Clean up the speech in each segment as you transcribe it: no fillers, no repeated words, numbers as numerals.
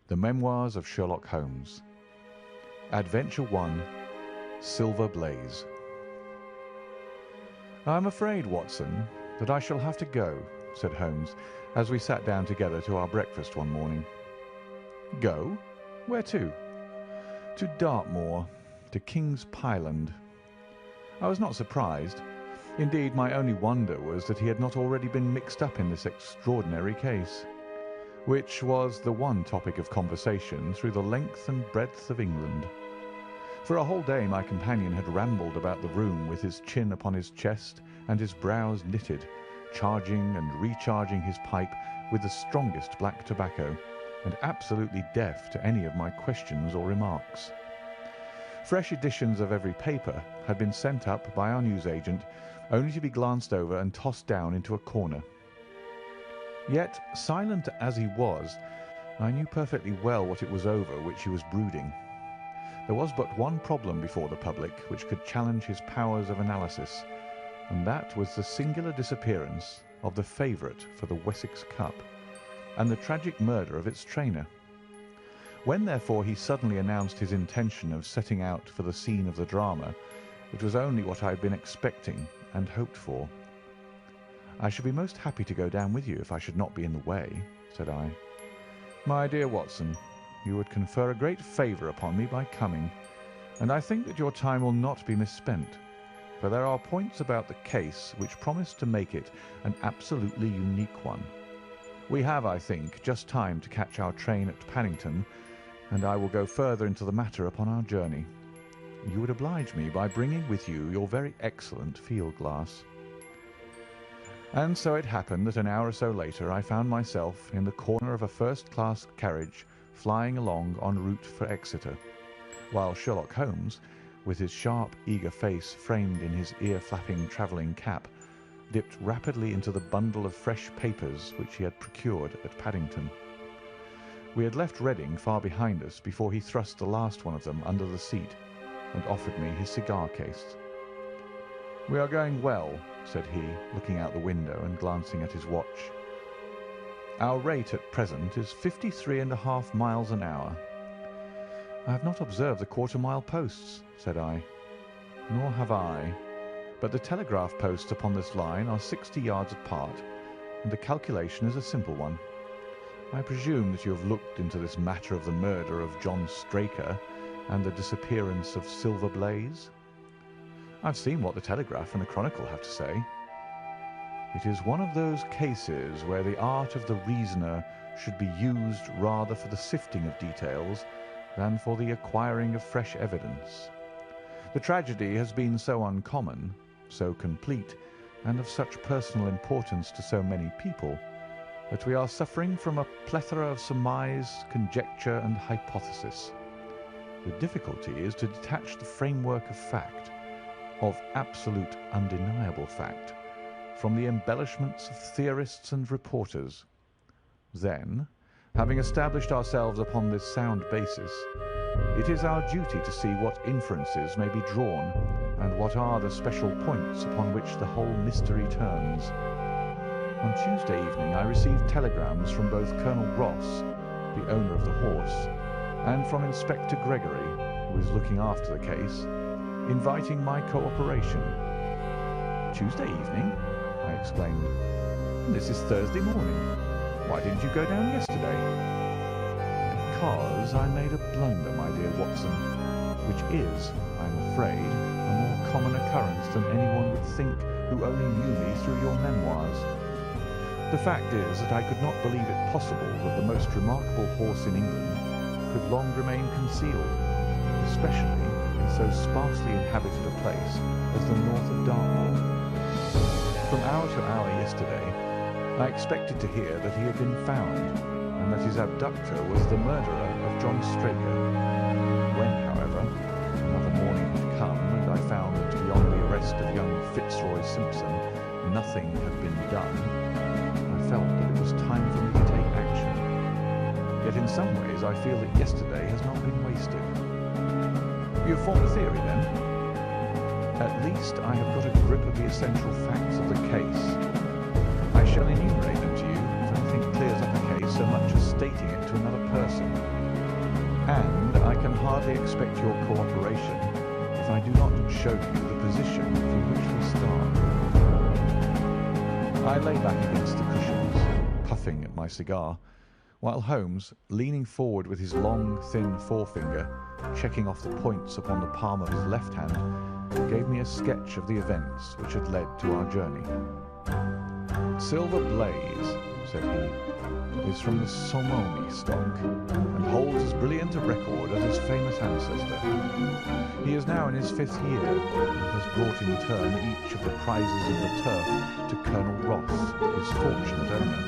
The Memoirs of Sherlock Holmes. Adventure 1, Silver Blaze. "I'm afraid, Watson, that I shall have to go," said Holmes, as we sat down together to our breakfast one morning. "Go? Where to?" "To Dartmoor, to King's Pyland." I was not surprised. Indeed, my only wonder was that he had not already been mixed up in this extraordinary case, which was the one topic of conversation through the length and breadth of England. For a whole day my companion had rambled about the room with his chin upon his chest and his brows knitted, charging and recharging his pipe with the strongest black tobacco, and absolutely deaf to any of my questions or remarks. Fresh editions of every paper had been sent up by our newsagent, only to be glanced over and tossed down into a corner. Yet, silent as he was, I knew perfectly well what it was over which he was brooding. There was but one problem before the public which could challenge his powers of analysis, and that was the singular disappearance of the favourite for the Wessex Cup, and the tragic murder of its trainer. When, therefore, he suddenly announced his intention of setting out for the scene of the drama, it was only what I had been expecting and hoped for. "I should be most happy to go down with you if I should not be in the way," said I. "My dear Watson, you would confer a great favour upon me by coming, and I think that your time will not be misspent, for there are points about the case which promise to make it an absolutely unique one. We have, I think, just time to catch our train at Paddington, and I will go further into the matter upon our journey. You would oblige me by bringing with you your very excellent field-glass." And so it happened that an hour or so later I found myself in the corner of a first-class carriage flying along en route for Exeter, while Sherlock Holmes, with his sharp, eager face framed in his ear-flapping travelling cap, dipped rapidly into the bundle of fresh papers which he had procured at Paddington. We had left Reading far behind us before he thrust the last one of them under the seat and offered me his cigar case. "We are going well," said he, looking out the window and glancing at his watch. "Our rate at present is 53.5 miles an hour." "I have not observed the quarter-mile posts," said I. "Nor have I, but the telegraph posts upon this line are 60 yards apart, and the calculation is a simple one. I presume that you have looked into this matter of the murder of John Straker and the disappearance of Silver Blaze?" "I've seen what the Telegraph and the Chronicle have to say." "It is one of those cases where the art of the reasoner should be used rather for the sifting of details than for the acquiring of fresh evidence. The tragedy has been so uncommon, so complete, and of such personal importance to so many people, that we are suffering from a plethora of surmise, conjecture, and hypothesis. The difficulty is to detach the framework of fact, of absolute undeniable fact, from the embellishments of theorists and reporters. Then, having established ourselves upon this sound basis, it is our duty to see what inferences may be drawn and what are the special points upon which the whole mystery turns. On Tuesday evening I received telegrams from both Colonel Ross, the owner of the horse, and from Inspector Gregory, who is looking after the case, inviting my cooperation." "Tuesday evening?" I exclaimed. "This is Thursday morning. Why didn't you go down yesterday?" "Because I made a blunder, my dear Watson, which is, I'm afraid, a more common occurrence than anyone would think who only knew me through your memoirs. The fact is that I could not believe it possible that the most remarkable horse in England could long remain concealed, especially in so sparsely inhabited a place as the north of Dartmoor. From hour to hour yesterday, I expected to hear that he had been found, and that his abductor was the murderer of John Straker. When, however, another morning had come, and I found that beyond the arrest of young Fitzroy Simpson, nothing had been done, I felt that it was time for me to take action. Yet in some ways I feel that yesterday has not been wasted." "You have formed a theory, then?" "At least I have got a grip of the essential facts of the case. I shall enumerate them to you if anything clears up a case so much as stating it to another person. and I can hardly expect your cooperation if I do not show you the position from which we start." I lay back against the cushions, puffing at my cigar, while Holmes, leaning forward with his long, thin forefinger, checking off the points upon the palm of his left hand, gave me a sketch of the events which had led to our journey. "Silver Blaze," said he, "is from the Somomi stock, and holds as brilliant a record as his famous ancestor. He is now in his 5th year, and has brought in turn each of the prizes of the turf to Colonel Ross, his fortunate owner.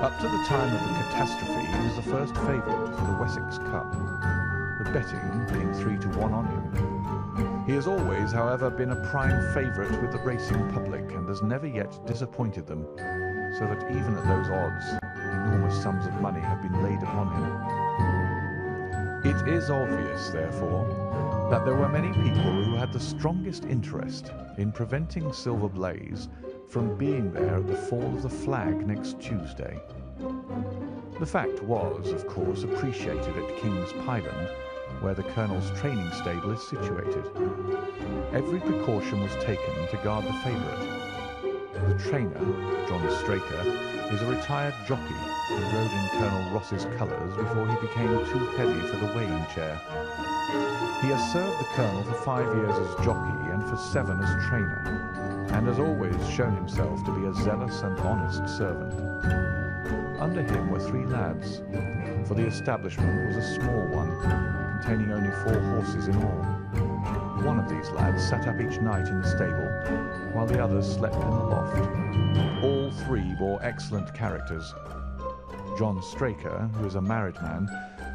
Up to the time of the catastrophe, he was the first favourite for the Wessex Cup, the betting being 3-1 on him. He has always, however, been a prime favourite with the racing public, and has never yet disappointed them, so that even at those odds, enormous sums of money have been laid upon him. It is obvious, therefore, that there were many people who had the strongest interest in preventing Silver Blaze from being there at the fall of the flag next Tuesday. The fact was, of course, appreciated at King's Pyland, where the Colonel's training stable is situated. Every precaution was taken to guard the favourite. The trainer, John Straker, is a retired jockey who rode in Colonel Ross's colours before he became too heavy for the weighing chair. He has served the Colonel for 5 years as jockey and for 7 as trainer, and has always shown himself to be a zealous and honest servant. Under him were 3 lads, for the establishment was a small one, containing only 4 horses in all. One of these lads sat up each night in the stable, while the others slept in the loft. All 3 bore excellent characters. John Straker, who is a married man,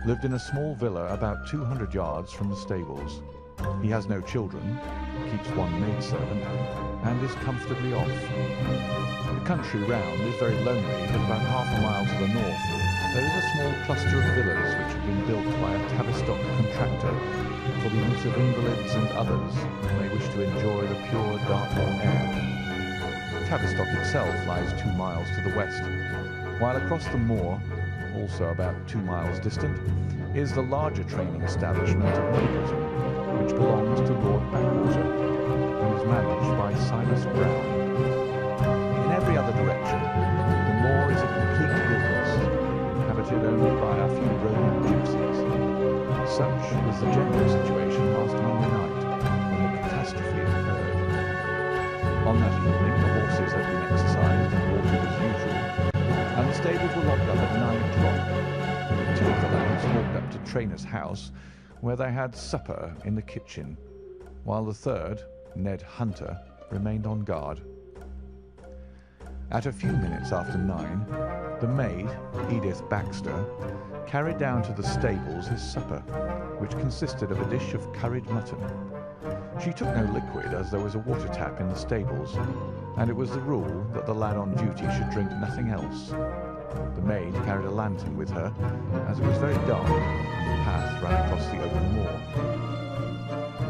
lived in a small villa about 200 yards from the stables. He has no children, keeps 1 maidservant, and is comfortably off. The country round is very lonely, but about half a mile to the north there is a small cluster of villas which have been built by a Tavistock contractor for the use of invalids and others who may wish to enjoy the pure Dartmoor air. Tavistock itself lies 2 miles to the west, while across the moor, also about 2 miles distant, is the larger training establishment of Memoirs, which belongs to Lord Backwater and is managed by Silas Brown. In every other direction, the moor is a complete wilderness, inhabited only by a few roving gypsies. Such was the general situation last Monday night, when the catastrophe occurred. On that evening, the horses had been exercised and watered as usual, and the stables were locked up at 9 o'clock. 2 of the lads walked up to Trainer's house, where they had supper in the kitchen, while the third, Ned Hunter, remained on guard. At a few minutes after 9, the maid, Edith Baxter, carried down to the stables his supper, which consisted of a dish of curried mutton. She took no liquid, as there was a water tap in the stables, and it was the rule that the lad on duty should drink nothing else. The maid carried a lantern with her, as it was very dark and the path ran across the open moor.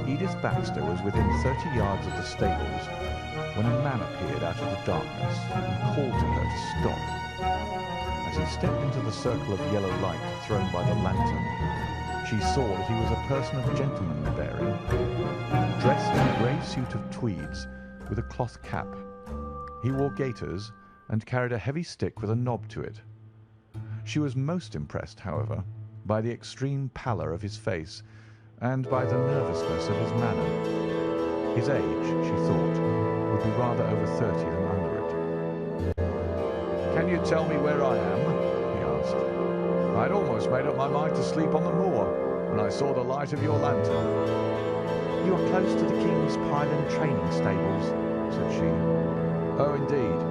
Edith Baxter was within 30 yards of the stables when a man appeared out of the darkness and called to her to stop. As he stepped into the circle of yellow light thrown by the lantern, she saw that he was a person of gentlemanly bearing, dressed in a grey suit of tweeds with a cloth cap. He wore gaiters and carried a heavy stick with a knob to it. She was most impressed, however, by the extreme pallor of his face and by the nervousness of his manner. His age, she thought, would be rather over 30 than under it. "Can you tell me where I am?" he asked. "I'd almost made up my mind to sleep on the moor when I saw the light of your lantern." "You are close to the King's Pyland training stables," said she. "Oh, indeed.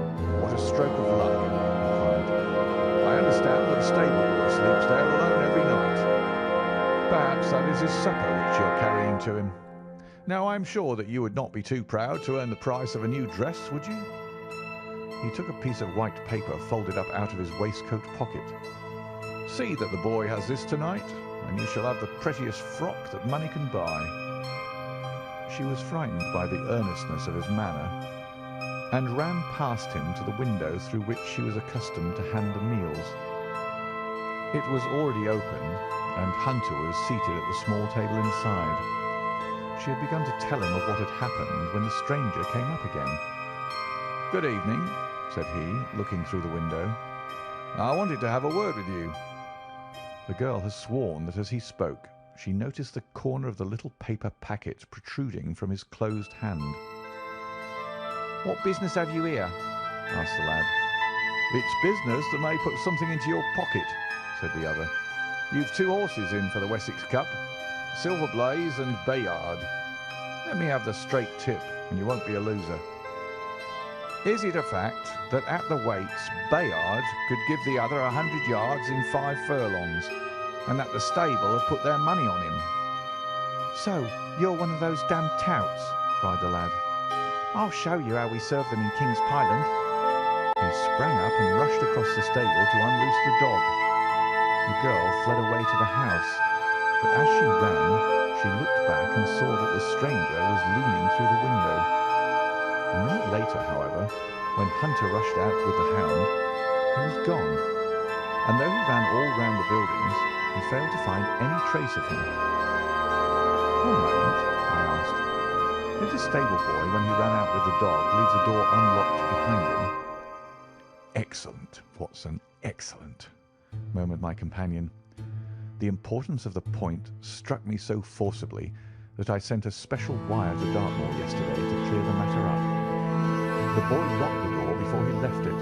What a stroke of luck," he cried. "I understand that a stable boy sleeps there alone every night. Perhaps that is his supper which you're carrying to him. Now, I'm sure that you would not be too proud to earn the price of a new dress, would you?" He took a piece of white paper folded up out of his waistcoat pocket. "See that the boy has this tonight, and you shall have the prettiest frock that money can buy." She was frightened by the earnestness of his manner, and ran past him to the window through which she was accustomed to hand the meals. It was already open, and Hunter was seated at the small table inside. She had begun to tell him of what had happened when the stranger came up again. "Good evening," said he, looking through the window. "I wanted to have a word with you." The girl has sworn that as he spoke, she noticed the corner of the little paper packet protruding from his closed hand. "What business have you here?" asked the lad. "It's business that may put something into your pocket," said the other. "You've 2 horses in for the Wessex Cup, Silver Blaze and Bayard. Let me have the straight tip, and you won't be a loser. Is it a fact that at the weights Bayard could give the other 100 yards in 5 furlongs, and that the stable have put their money on him?" "So you're one of those damned touts," cried the lad. "I'll show you how we serve them in King's Pyland." He sprang up and rushed across the stable to unloose the dog. The girl fled away to the house, but as she ran, she looked back and saw that the stranger was leaning through the window. A minute later, however, when Hunter rushed out with the hound, he was gone, and though he ran all round the buildings, he failed to find any trace of him. "One moment," I asked. "Did the stable boy, when he ran out with the dog, leave the door unlocked behind him?" "Excellent, Watson, excellent," murmured my companion. The importance of the point struck me so forcibly that I sent a special wire to Dartmoor yesterday to clear the matter up. The boy locked the door before he left it.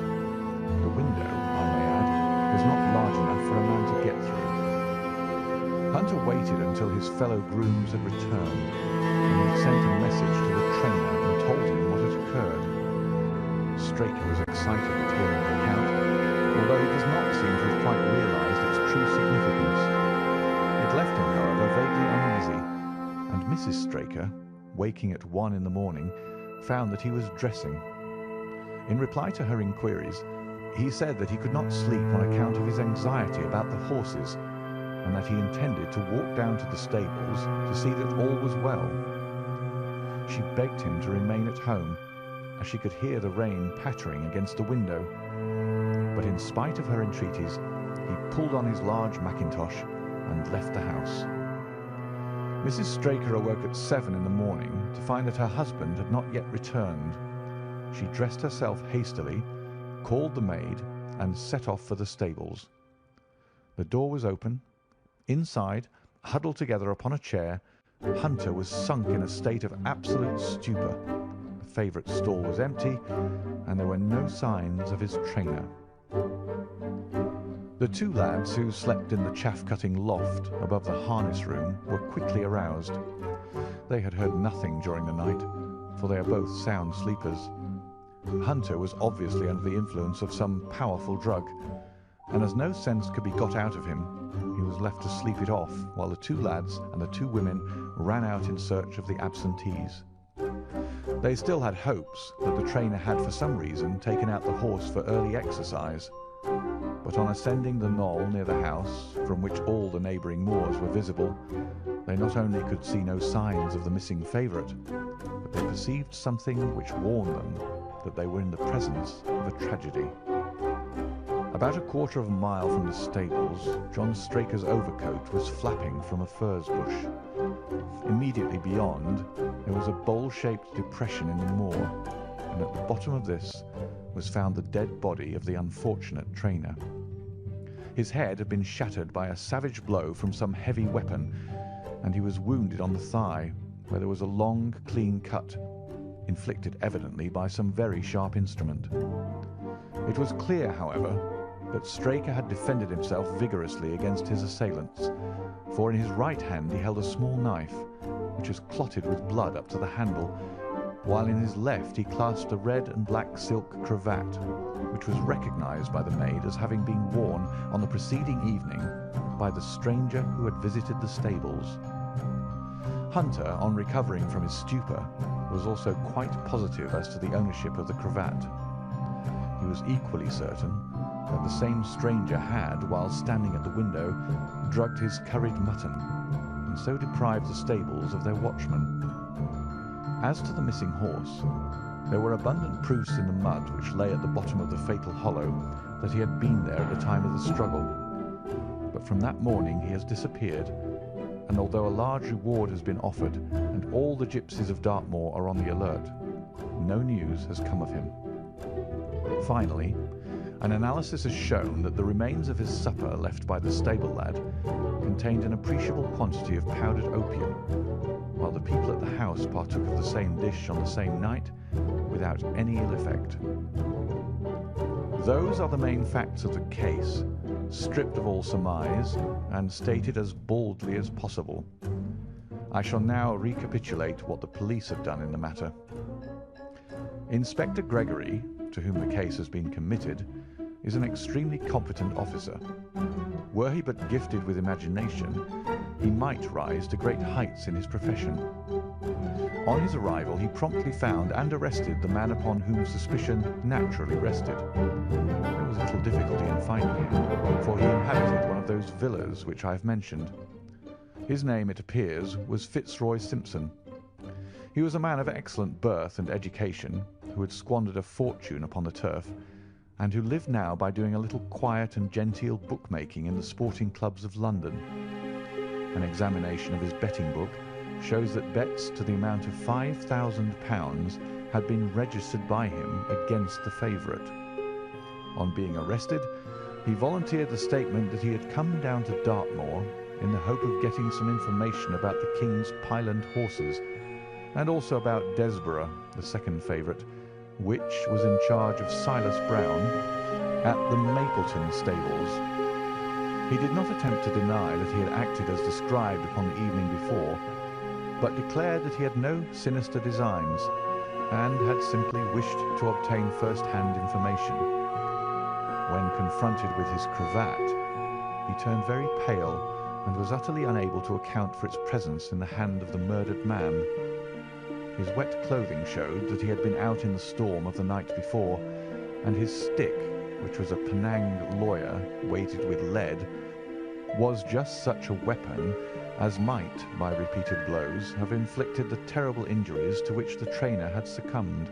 The window, I may add, was not large enough for a man to get through. Hunter waited until his fellow grooms had returned, and he sent a message to the trainer and told him what had occurred. Straker was excited at hearing the account, although he does not seem to have quite realised its true significance. It left him, however, vaguely uneasy, and Mrs. Straker, waking at 1 in the morning, found that he was dressing. In reply to her inquiries, he said that he could not sleep on account of his anxiety about the horses, and that he intended to walk down to the stables to see that all was well. She begged him to remain at home, as she could hear the rain pattering against the window. But in spite of her entreaties, he pulled on his large mackintosh and left the house. Mrs. Straker awoke at 7 in the morning to find that her husband had not yet returned. She dressed herself hastily, called the maid, and set off for the stables. The door was open. Inside, huddled together upon a chair, Hunter was sunk in a state of absolute stupor. The favourite stall was empty, and there were no signs of his trainer. The 2 lads who slept in the chaff-cutting loft above the harness room were quickly aroused. They had heard nothing during the night, for they are both sound sleepers. Hunter was obviously under the influence of some powerful drug, and as no sense could be got out of him, he was left to sleep it off while the 2 lads and the 2 women ran out in search of the absentees. They still had hopes that the trainer had for some reason taken out the horse for early exercise, but on ascending the knoll near the house, from which all the neighbouring moors were visible, they not only could see no signs of the missing favourite, but they perceived something which warned them that they were in the presence of a tragedy. About a quarter of a mile from the stables, John Straker's overcoat was flapping from a furze bush. Immediately beyond, there was a bowl-shaped depression in the moor, and at the bottom of this was found the dead body of the unfortunate trainer. His head had been shattered by a savage blow from some heavy weapon, and he was wounded on the thigh, where there was a long, clean cut, inflicted evidently by some very sharp instrument. It was clear, however, that Straker had defended himself vigorously against his assailants, for in his right hand he held a small knife, which was clotted with blood up to the handle, while in his left he clasped a red and black silk cravat, which was recognized by the maid as having been worn on the preceding evening by the stranger who had visited the stables. Hunter, on recovering from his stupor, was also quite positive as to the ownership of the cravat. He was equally certain that the same stranger had, while standing at the window, drugged his curried mutton, and so deprived the stables of their watchman. As to the missing horse, there were abundant proofs in the mud which lay at the bottom of the fatal hollow that he had been there at the time of the struggle. But that from that morning he has disappeared, and although a large reward has been offered and all the gypsies of Dartmoor are on the alert, no news has come of him. Finally, an analysis has shown that the remains of his supper left by the stable lad contained an appreciable quantity of powdered opium, while the people at the house partook of the same dish on the same night without any ill effect. Those are the main facts of the case, stripped of all surmise and stated as baldly as possible. I shall now recapitulate what the police have done in the matter. Inspector Gregory, to whom the case has been committed, is an extremely competent officer. Were he but gifted with imagination, he might rise to great heights in his profession. On his arrival, he promptly found and arrested the man upon whom suspicion naturally rested. There was little difficulty in finding him, for he inhabited one of those villas which I have mentioned. His name, it appears, was Fitzroy Simpson. He was a man of excellent birth and education, who had squandered a fortune upon the turf, and who lived now by doing a little quiet and genteel bookmaking in the sporting clubs of London. An examination of his betting book shows that bets to the amount of £5,000 had been registered by him against the favourite. On being arrested, he volunteered the statement that he had come down to Dartmoor in the hope of getting some information about the King's Pyland horses, and also about Desborough, the second favourite, which was in charge of Silas Brown at the Mapleton stables. He did not attempt to deny that he had acted as described upon the evening before, but declared that he had no sinister designs and had simply wished to obtain first-hand information. When confronted with his cravat, he turned very pale and was utterly unable to account for its presence in the hand of the murdered man. His wet clothing showed that he had been out in the storm of the night before, and his stick, which was a Penang lawyer weighted with lead, was just such a weapon as might, by repeated blows, have inflicted the terrible injuries to which the trainer had succumbed.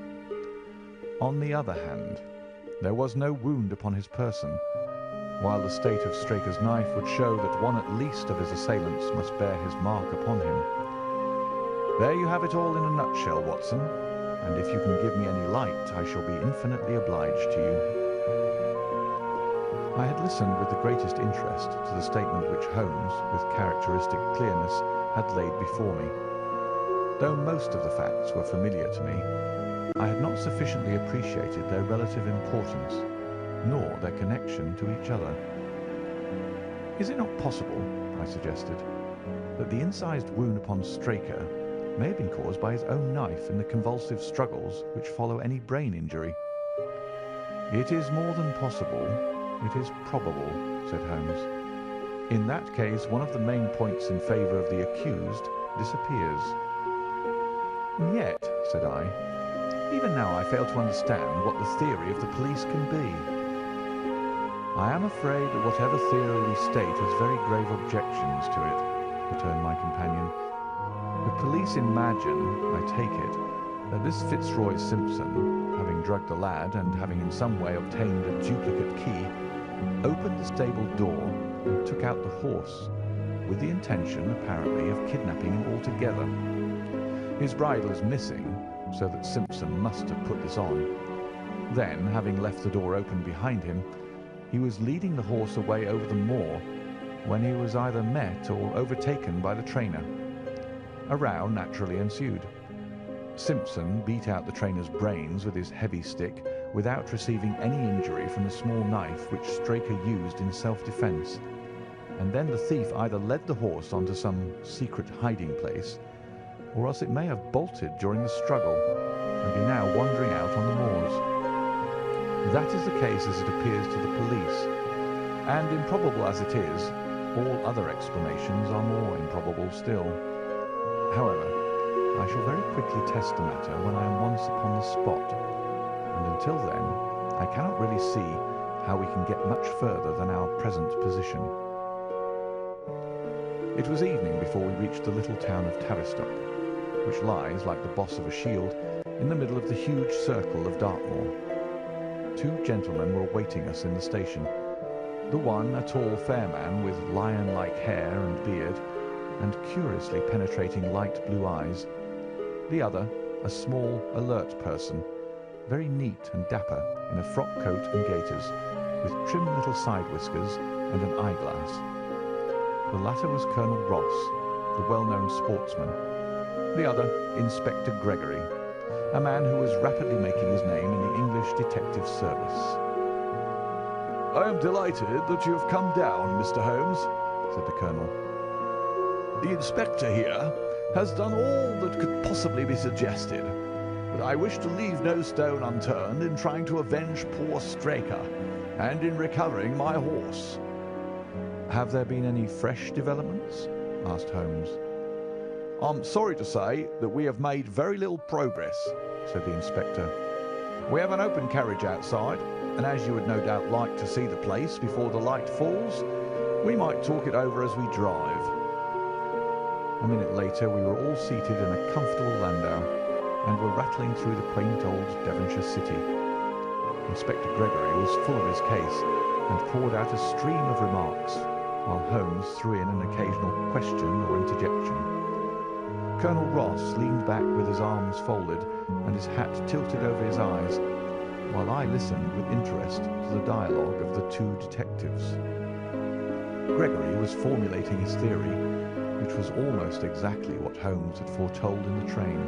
On the other hand, there was no wound upon his person, while the state of Straker's knife would show that one at least of his assailants must bear his mark upon him. There you have it all in a nutshell, Watson, and if you can give me any light, I shall be infinitely obliged to you. I had listened with the greatest interest to the statement which Holmes, with characteristic clearness, had laid before me. Though most of the facts were familiar to me, I had not sufficiently appreciated their relative importance, nor their connection to each other. Is it not possible, I suggested, that the incised wound upon Straker may have been caused by his own knife in the convulsive struggles which follow any brain injury? It is more than possible. It is probable, said Holmes. In that case, one of the main points in favour of the accused disappears. And yet, said I, even now I fail to understand what the theory of the police can be. I am afraid that whatever theory we state has very grave objections to it, returned my companion. The police imagine, I take it, that this Fitzroy Simpson, having drugged the lad and having in some way obtained a duplicate key, opened the stable door and took out the horse, with the intention, apparently, of kidnapping him altogether. His bridle is missing, so that Simpson must have put this on. Then, having left the door open behind him, he was leading the horse away over the moor when he was either met or overtaken by the trainer. A row naturally ensued. Simpson beat out the trainer's brains with his heavy stick without receiving any injury from the small knife which Straker used in self-defence, and then the thief either led the horse onto some secret hiding place, or else it may have bolted during the struggle and be now wandering out on the moors. That is the case as it appears to the police, and improbable as it is, all other explanations are more improbable still. However, I shall very quickly test the matter when I am once upon the spot, and until then I cannot really see how we can get much further than our present position. It was evening before we reached the little town of Tavistock, which lies, like the boss of a shield, in the middle of the huge circle of Dartmoor. Two gentlemen were awaiting us in the station. The one a tall, fair man with lion-like hair and beard and curiously penetrating light blue eyes. The other a small, alert person, very neat and dapper in a frock coat and gaiters, with trim little side whiskers and an eyeglass. The latter was Colonel Ross, the well-known sportsman. The other, Inspector Gregory, a man who was rapidly making his name in the English detective service. "I am delighted that you have come down, Mr. Holmes," said the Colonel. "The Inspector here has done all that could possibly be suggested, but I wish to leave no stone unturned in trying to avenge poor Straker and in recovering my horse." "Have there been any fresh developments?" asked Holmes. "I'm sorry to say that we have made very little progress," said the Inspector. "We have an open carriage outside, and as you would no doubt like to see the place before the light falls, we might talk it over as we drive." A minute later we were all seated in a comfortable landau and were rattling through the quaint old Devonshire city. Inspector Gregory was full of his case and poured out a stream of remarks, while Holmes threw in an occasional question or interjection. Colonel Ross leaned back with his arms folded and his hat tilted over his eyes, while I listened with interest to the dialogue of the two detectives. Gregory was formulating his theory, which was almost exactly what Holmes had foretold in the train.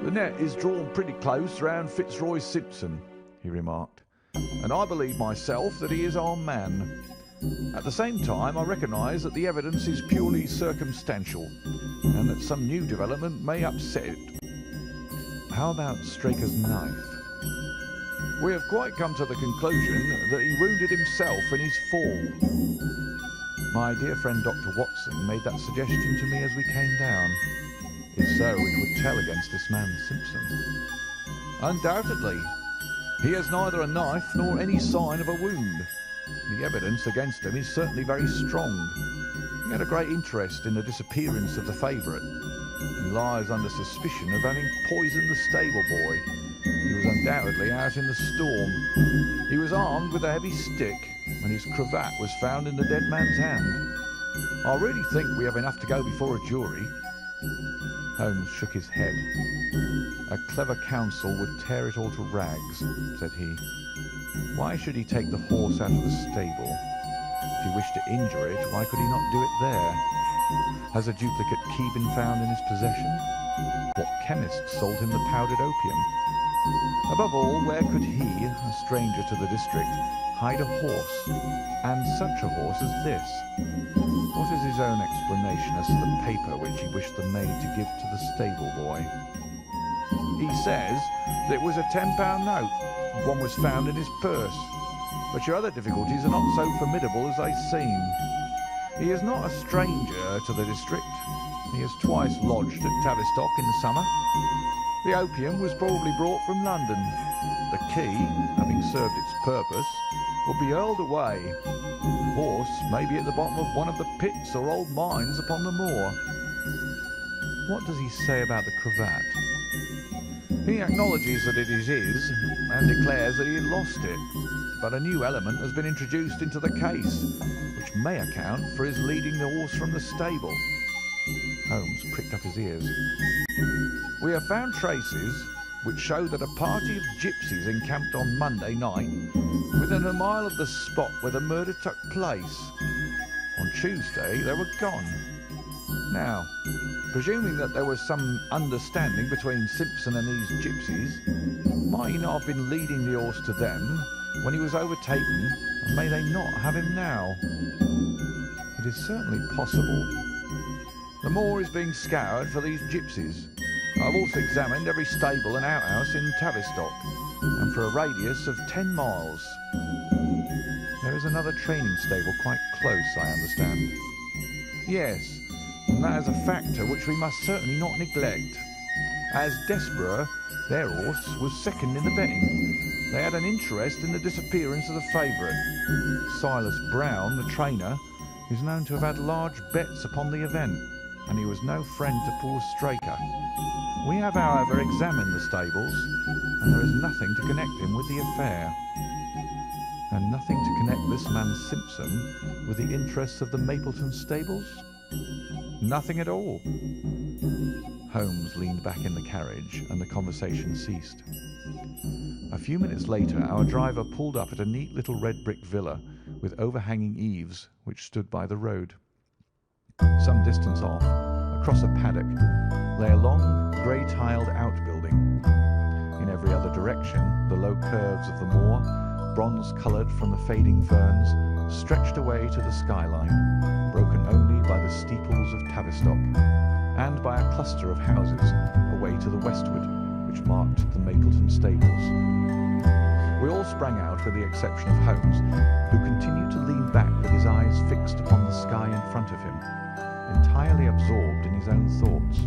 "The net is drawn pretty close round Fitzroy Simpson," he remarked, "and I believe myself that he is our man. At the same time, I recognise that the evidence is purely circumstantial, and that some new development may upset it." "How about Straker's knife?" "We have quite come to the conclusion that he wounded himself in his fall." My dear friend Dr. Watson made that suggestion to me as we came down. If so, it would tell against this man Simpson. "Undoubtedly. He has neither a knife nor any sign of a wound. The evidence against him is certainly very strong. He had a great interest in the disappearance of the favourite. He lies under suspicion of having poisoned the stable boy. He was undoubtedly out in the storm. He was armed with a heavy stick, and his cravat was found in the dead man's hand. I really think we have enough to go before a jury." Holmes shook his head. "A clever counsel would tear it all to rags," said he. "Why should he take the horse out of the stable? If he wished to injure it, why could he not do it there? Has a duplicate key been found in his possession? What chemist sold him the powdered opium? Above all, where could he, a stranger to the district, hide a horse, and such a horse as this? What is his own explanation as to the paper which he wished the maid to give to the stable boy?" "He says that it was a £10 note. One was found in his purse. But your other difficulties are not so formidable as they seem. He is not a stranger to the district. He has twice lodged at Tavistock in the summer. The opium was probably brought from London. The key, having served its purpose, will be hurled away. The horse may be at the bottom of one of the pits or old mines upon the moor." "What does he say about the cravat?" "He acknowledges that it is his, and declares that he had lost it. But a new element has been introduced into the case, which may account for his leading the horse from the stable." Holmes pricked up his ears. "We have found traces which show that a party of gypsies encamped on Monday night within a mile of the spot where the murder took place. On Tuesday they were gone. Now, presuming that there was some understanding between Simpson and these gypsies, might he not have been leading the horse to them when he was overtaken, and may they not have him now?" "It is certainly possible." "The moor is being scoured for these gypsies. I've also examined every stable and outhouse in Tavistock, and for a radius of 10 miles. There is another training stable quite close, I understand." "Yes, and that is a factor which we must certainly not neglect. As Desborough, their horse, was second in the betting. They had an interest in the disappearance of the favourite. Silas Brown, the trainer, is known to have had large bets upon the event, and he was no friend to poor Straker. We have, however, examined the stables, and there is nothing to connect him with the affair." And nothing to connect this man Simpson with the interests of the Mapleton stables? Nothing at all. Holmes leaned back in the carriage and the conversation ceased. A few minutes later our driver pulled up at a neat little red brick villa with overhanging eaves which stood by the road. Some distance off, across a paddock, lay a long, grey-tiled outbuilding. In every other direction, the low curves of the moor, bronze-coloured from the fading ferns, stretched away to the skyline, broken only by the steeples of Tavistock, and by a cluster of houses away to the westward, which marked the Mapleton stables. We all sprang out with the exception of Holmes, who continued to lean back with his eyes fixed upon the sky in front of him, entirely absorbed in his own thoughts.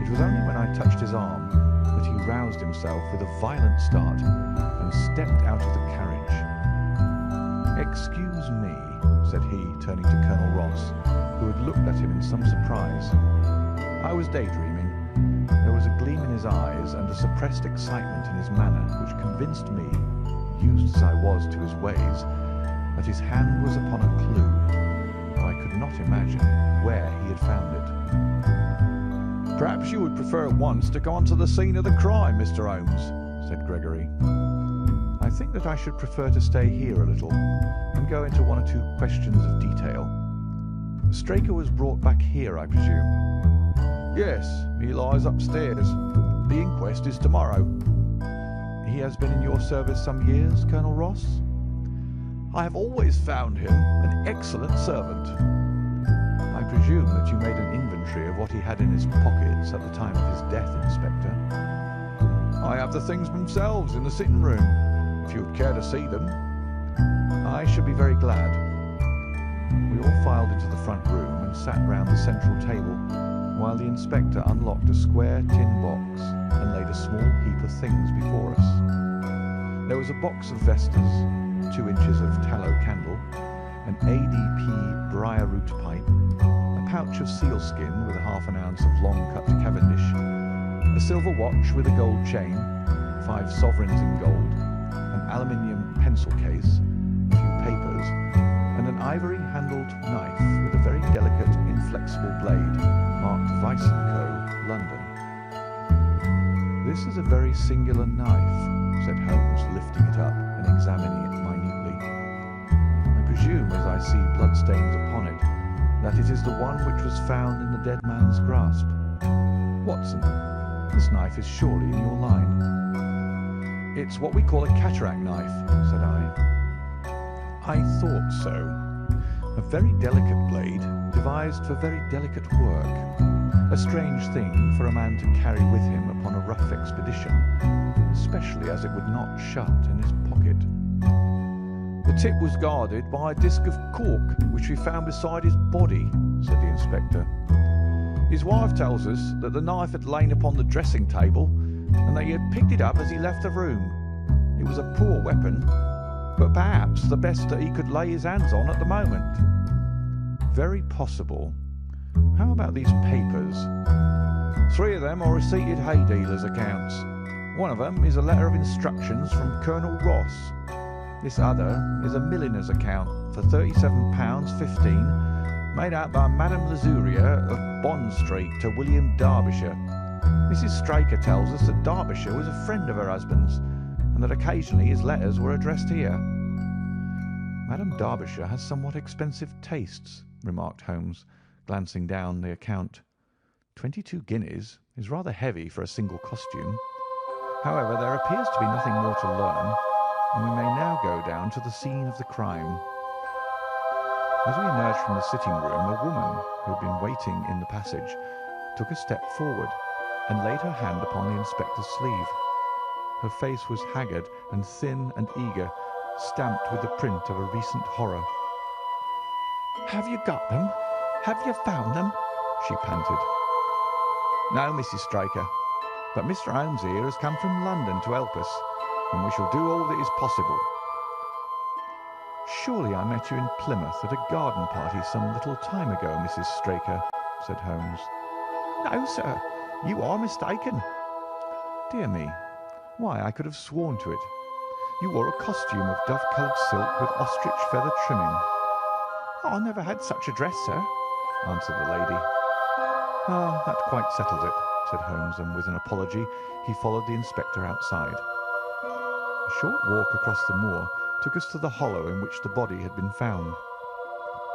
It was only when I touched his arm that he roused himself with a violent start and stepped out of the carriage. "Excuse me," said he, turning to Colonel Ross, who had looked at him in some surprise. "I was daydreaming." There was a gleam in his eyes and a suppressed excitement in his manner which convinced me, used as I was to his ways, that his hand was upon a clue, though I could not imagine where he had found it. "Perhaps you would prefer at once to go on to the scene of the crime, Mr. Holmes," said Gregory. "I think that I should prefer to stay here a little and go into one or two questions of detail. Straker was brought back here, I presume?" "Yes, he lies upstairs. The inquest is tomorrow." "He has been in your service some years, Colonel Ross?" "I have always found him an excellent servant." "I presume that you made an inventory of what he had in his pockets at the time of his death, Inspector?" "I have the things themselves in the sitting room, if you would care to see them." "I should be very glad." We all filed into the front room and sat round the central table, while the inspector unlocked a square tin box and laid a small heap of things before us. There was a box of vestas, 2 inches of tallow candle, an ADP briar root pipe, a pouch of sealskin with ½ an ounce of long-cut Cavendish, a silver watch with a gold chain, 5 sovereigns in gold, an aluminium pencil case, a few papers, and an ivory-handled knife with a very delicate, inflexible blade marked Vice & Co., London. "This is a very singular knife," said Holmes, lifting it up and examining it minutely. "I presume, as I see bloodstains upon it, that it is the one which was found in the dead man's grasp. Watson, this knife is surely in your line." "It's what we call a cataract knife," said I. "I thought so. A very delicate blade, devised for very delicate work. A strange thing for a man to carry with him upon a rough expedition, especially as it would not shut in his pocket." "The tip was guarded by a disc of cork which we found beside his body," said the inspector. "His wife tells us that the knife had lain upon the dressing table and that he had picked it up as he left the room. It was a poor weapon, but perhaps the best that he could lay his hands on at the moment." "Very possible. How about these papers?" "3 of them are receipted hay dealers' accounts. One of them is a letter of instructions from Colonel Ross. This other is a milliner's account for £37.15, made out by Madame Lazuria of Bond Street to William Derbyshire. Mrs. Straker tells us that Derbyshire was a friend of her husband's, and that occasionally his letters were addressed here." "Madame Derbyshire has somewhat expensive tastes," remarked Holmes, glancing down the account. 22 guineas is rather heavy for a single costume. However, there appears to be nothing more to learn, and we may now go down to the scene of the crime. As we emerged from the sitting room, a woman, who had been waiting in the passage, took a step forward and laid her hand upon the inspector's sleeve. Her face was haggard and thin and eager, stamped with the print of a recent horror. "Have you got them? Have you found them?" she panted. "No, Mrs. Straker, but Mr. Holmes here has come from London to help us, and we shall do all that is possible." "Surely I met you in Plymouth at a garden party some little time ago, Mrs. Straker," said Holmes. "No, sir, you are mistaken." "Dear me, why, I could have sworn to it. You wore a costume of dove-coloured silk with ostrich feather trimming." "I never had such a dress, sir," answered the lady. "Ah, that quite settles it," said Holmes, and with an apology he followed the inspector outside. A short walk across the moor took us to the hollow in which the body had been found.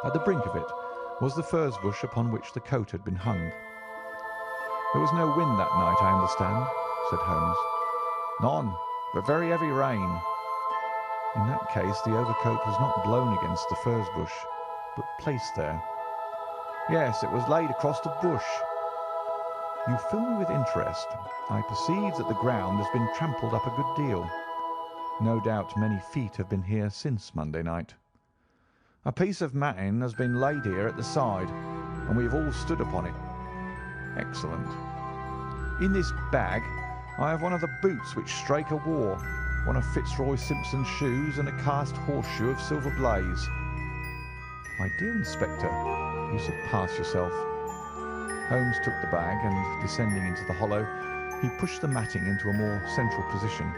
At the brink of it was the furze bush upon which the coat had been hung. "There was no wind that night, I understand," said Holmes. "None, but very heavy rain." "In that case the overcoat was not blown against the furze bush, but placed there." "Yes, it was laid across the bush." "You fill me with interest. I perceive that the ground has been trampled up a good deal. No doubt many feet have been here since Monday night." "A piece of matting has been laid here at the side, and we have all stood upon it." "Excellent." "In this bag I have one of the boots which Straker wore, one of Fitzroy Simpson's shoes, and a cast horseshoe of silver blaze." "My dear Inspector, you surpass yourself." Holmes took the bag and, descending into the hollow, he pushed the matting into a more central position.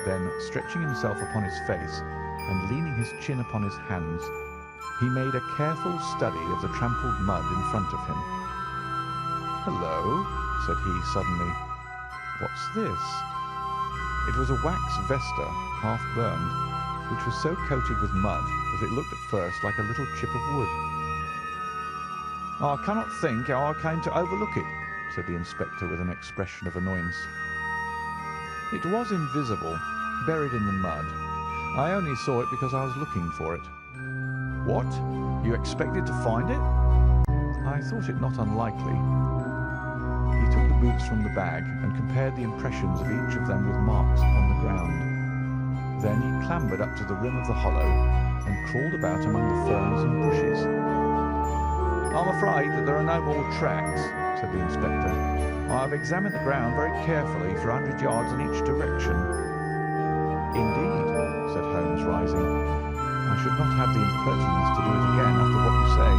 Then, stretching himself upon his face and leaning his chin upon his hands, he made a careful study of the trampled mud in front of him. "Hello," said he suddenly. "What's this?" It was a wax vesta, half burned, which was so coated with mud that it looked at first like a little chip of wood. "I cannot think how I came to overlook it," said the inspector with an expression of annoyance. "It was invisible, buried in the mud. I only saw it because I was looking for it." "What? You expected to find it?" "I thought it not unlikely." He took the boots from the bag and compared the impressions of each of them with marks upon the ground. Then he clambered up to the rim of the hollow and crawled about among the ferns and bushes. "I'm afraid that there are no more tracks," said the inspector. "I have examined the ground very carefully for 100 yards in each direction." "Indeed," said Holmes, rising. "I should not have the impertinence to do it again after what you say.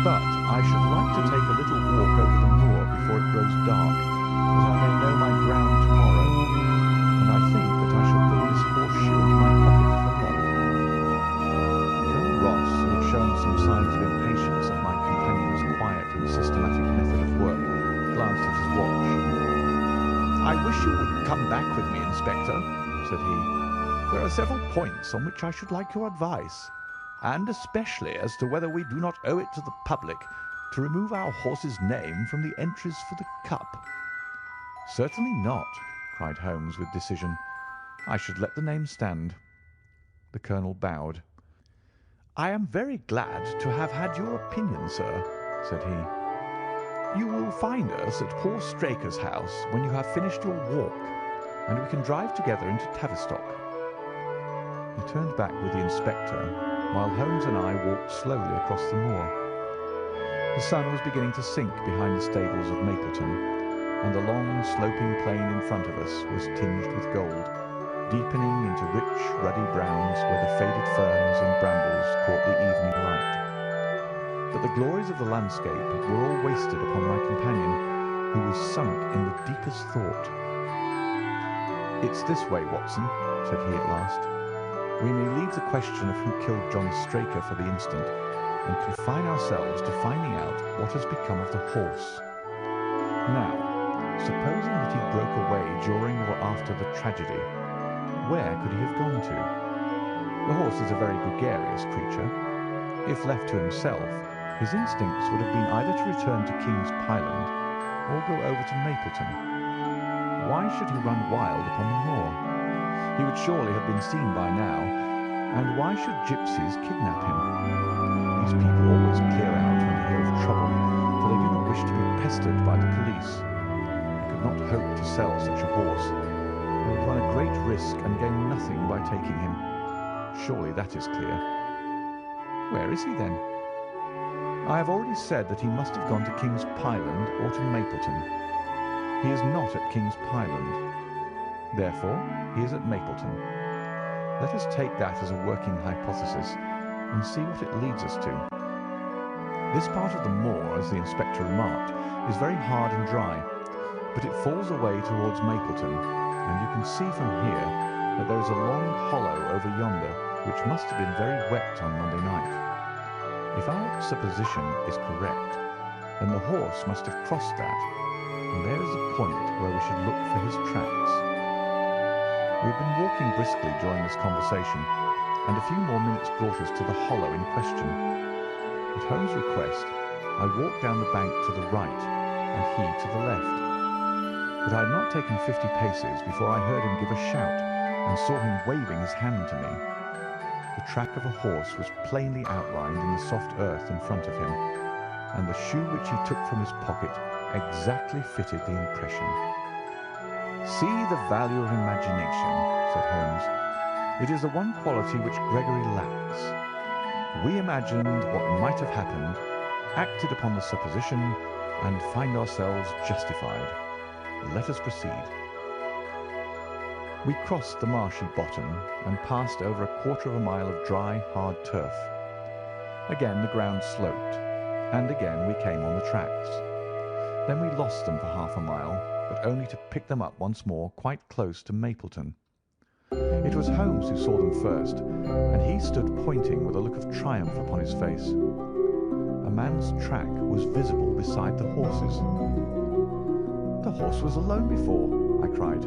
But I should like to take a little walk over the moor before it grows dark, that I may know my ground tomorrow, and I think that I shall put this horseshoe into my pocket for luck." Colonel Ross, who had shown some signs of impatience at my companion's quiet and systematic method of work, glanced at his watch. "I wish you would come back with me, Inspector," said he. "There are several points on which I should like your advice, and especially as to whether we do not owe it to the public to remove our horse's name from the entries for the Cup." "Certainly not," cried Holmes with decision. "I should let the name stand." The colonel bowed. "I am very glad to have had your opinion, sir," said he. "You will find us at poor Straker's house when you have finished your walk, and we can drive together into Tavistock." He turned back with the inspector, while Holmes and I walked slowly across the moor. The sun was beginning to sink behind the stables of Mapleton, and the long, sloping plain in front of us was tinged with gold, deepening into rich, ruddy browns where the faded ferns and brambles caught the evening light. But the glories of the landscape were all wasted upon my companion, who was sunk in the deepest thought. "It's this way, Watson," said he at last. "We may leave the question of who killed John Straker for the instant, and confine ourselves to finding out what has become of the horse. Now, supposing that he broke away during or after the tragedy, where could he have gone to? The horse is a very gregarious creature. If left to himself, his instincts would have been either to return to King's Pyland or go over to Mapleton. Why should he run wild upon the moor? He would surely have been seen by now, and why should gypsies kidnap him? These people always clear out when they hear of trouble, for they do not wish to be pestered by the police. They could not hope to sell such a horse. They would run a great risk and gain nothing by taking him. Surely that is clear. Where is he, then? I have already said that he must have gone to King's Pyland or to Mapleton. He is not at King's Pyland. Therefore, he is at Mapleton. Let us take that as a working hypothesis and see what it leads us to. This part of the moor, as the inspector remarked, is very hard and dry, but it falls away towards Mapleton, and you can see from here that there is a long hollow over yonder which must have been very wet on Monday night. If our supposition is correct, then the horse must have crossed that, and there is the point where we should look for his tracks. We had been walking briskly during this conversation, and a few more minutes brought us to the hollow in question. At Holmes' request, I walked down the bank to the right, and he to the left. But I had not taken 50 paces before I heard him give a shout, and saw him waving his hand to me. The track of a horse was plainly outlined in the soft earth in front of him, and the shoe which he took from his pocket exactly fitted the impression. "See the value of imagination," said Holmes. "It is the one quality which Gregory lacks. We imagined what might have happened, acted upon the supposition, and find ourselves justified. Let us proceed." We crossed the marshy bottom and passed over a quarter of a mile of dry, hard turf. Again the ground sloped, and again we came on the tracks. Then we lost them for half a mile, but only to pick them up once more quite close to Mapleton. It was Holmes who saw them first, and he stood pointing with a look of triumph upon his face. A man's track was visible beside the horse's. "The horse was alone before," I cried.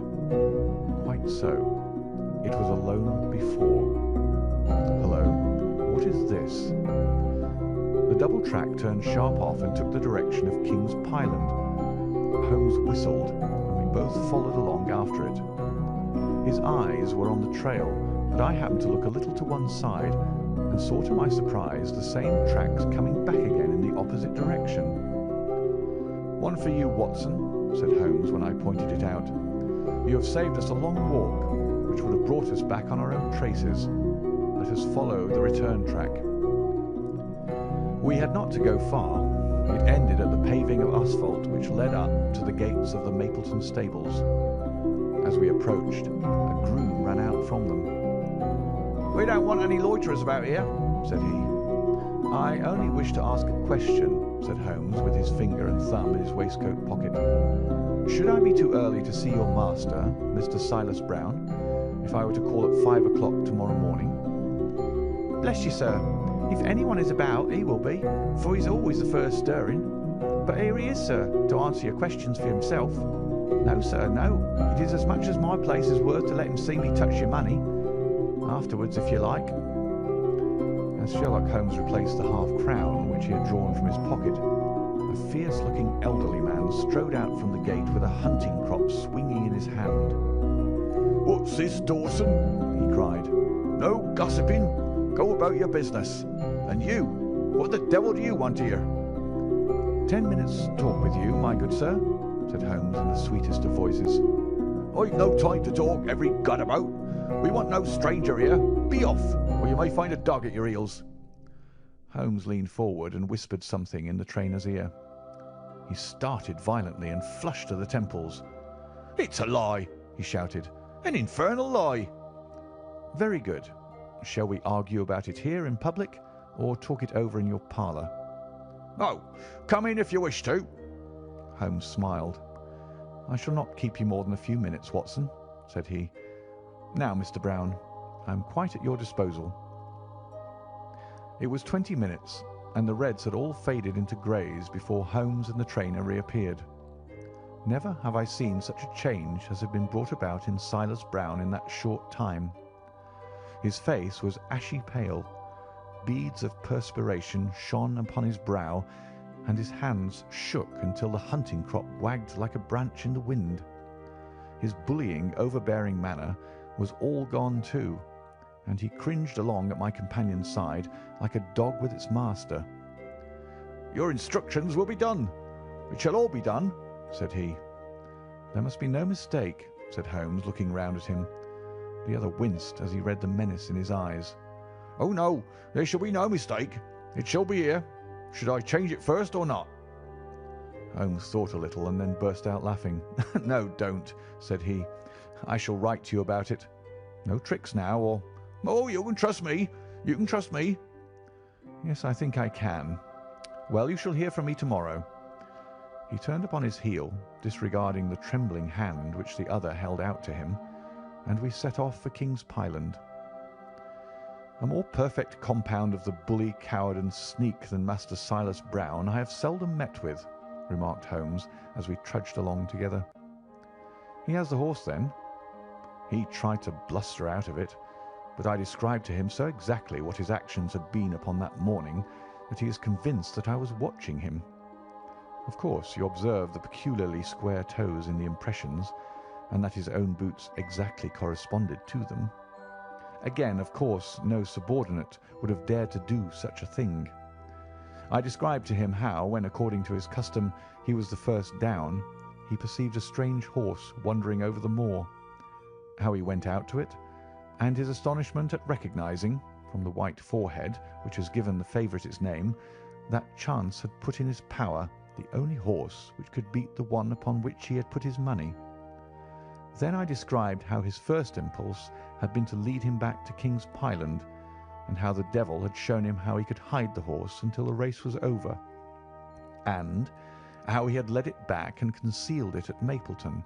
"Quite so. It was alone before. Hullo, what is this?" The double track turned sharp off and took the direction of King's Pyland. Holmes whistled, and we both followed along after it. His eyes were on the trail, but I happened to look a little to one side, and saw to my surprise the same tracks coming back again in the opposite direction. "One for you, Watson," said Holmes when I pointed it out. "You have saved us a long walk, which would have brought us back on our own traces. Let us follow the return track." We had not to go far. It ended at the paving of asphalt which led up to the gates of the Mapleton stables. As we approached, a groom ran out from them. "We don't want any loiterers about here," said he. "I only wish to ask a question," said Holmes, with his finger and thumb in his waistcoat pocket. "Should I be too early to see your master, Mr. Silas Brown, if I were to call at 5 o'clock tomorrow morning?" "Bless you, sir, if anyone is about, he will be, for he's always the first stirring. But here he is, sir, to answer your questions for himself. No, sir, no. It is as much as my place is worth to let him see me touch your money. Afterwards, if you like." As Sherlock Holmes replaced the half-crown which he had drawn from his pocket, a fierce-looking elderly man strode out from the gate with a hunting crop swinging in his hand. "What's this, Dawson?" he cried. "No gossiping. Go about your business. And you, what the devil do you want here?" "10 minutes' talk with you, my good sir," said Holmes in the sweetest of voices. "I've no time to talk, every gadabout. We want no stranger here. Be off, or you may find a dog at your heels." Holmes leaned forward and whispered something in the trainer's ear. He started violently and flushed to the temples. "It's a lie!" he shouted. "An infernal lie!" "Very good. Shall we argue about it here in public, or talk it over in your parlour?" "Oh, come in if you wish to." Holmes smiled. "I shall not keep you more than a few minutes, Watson," said he. "Now, Mr. Brown, I am quite at your disposal." It was 20 minutes, and the reds had all faded into greys before Holmes and the trainer reappeared. Never have I seen such a change as had been brought about in Silas Brown in that short time. His face was ashy pale, beads of perspiration shone upon his brow, and his hands shook until the hunting crop wagged like a branch in the wind. His bullying, overbearing manner was all gone too, and he cringed along at my companion's side like a dog with its master. "Your instructions will be done. It shall all be done," said he. "There must be no mistake," said Holmes, looking round at him. The other winced as he read the menace in his eyes. "Oh, no, there shall be no mistake. It shall be here. Should I change it first or not?" Holmes thought a little and then burst out laughing. "No, don't," said he. "I shall write to you about it. No tricks now, or—" "Oh, you can trust me. You can trust me." "Yes, I think I can. Well, you shall hear from me tomorrow." He turned upon his heel, disregarding the trembling hand which the other held out to him, and we set off for King's Pyland. A more perfect compound of the bully, coward, and sneak than Master Silas Brown I have seldom met with, remarked Holmes as we trudged along together. He has the horse, then? He tried to bluster out of it, but I described to him so exactly what his actions had been upon that morning that he is convinced that I was watching him. Of course, you observe the peculiarly square toes in the impressions, and that his own boots exactly corresponded to them. Again, of course, no subordinate would have dared to do such a thing. I described to him how, when according to his custom he was the first down, he perceived a strange horse wandering over the moor, how he went out to it, and his astonishment at recognizing, from the white forehead which has given the favourite its name, that chance had put in his power the only horse which could beat the one upon which he had put his money. Then I described how his first impulse had been to lead him back to King's Pyland, and how the devil had shown him how he could hide the horse until the race was over, and how he had led it back and concealed it at Mapleton.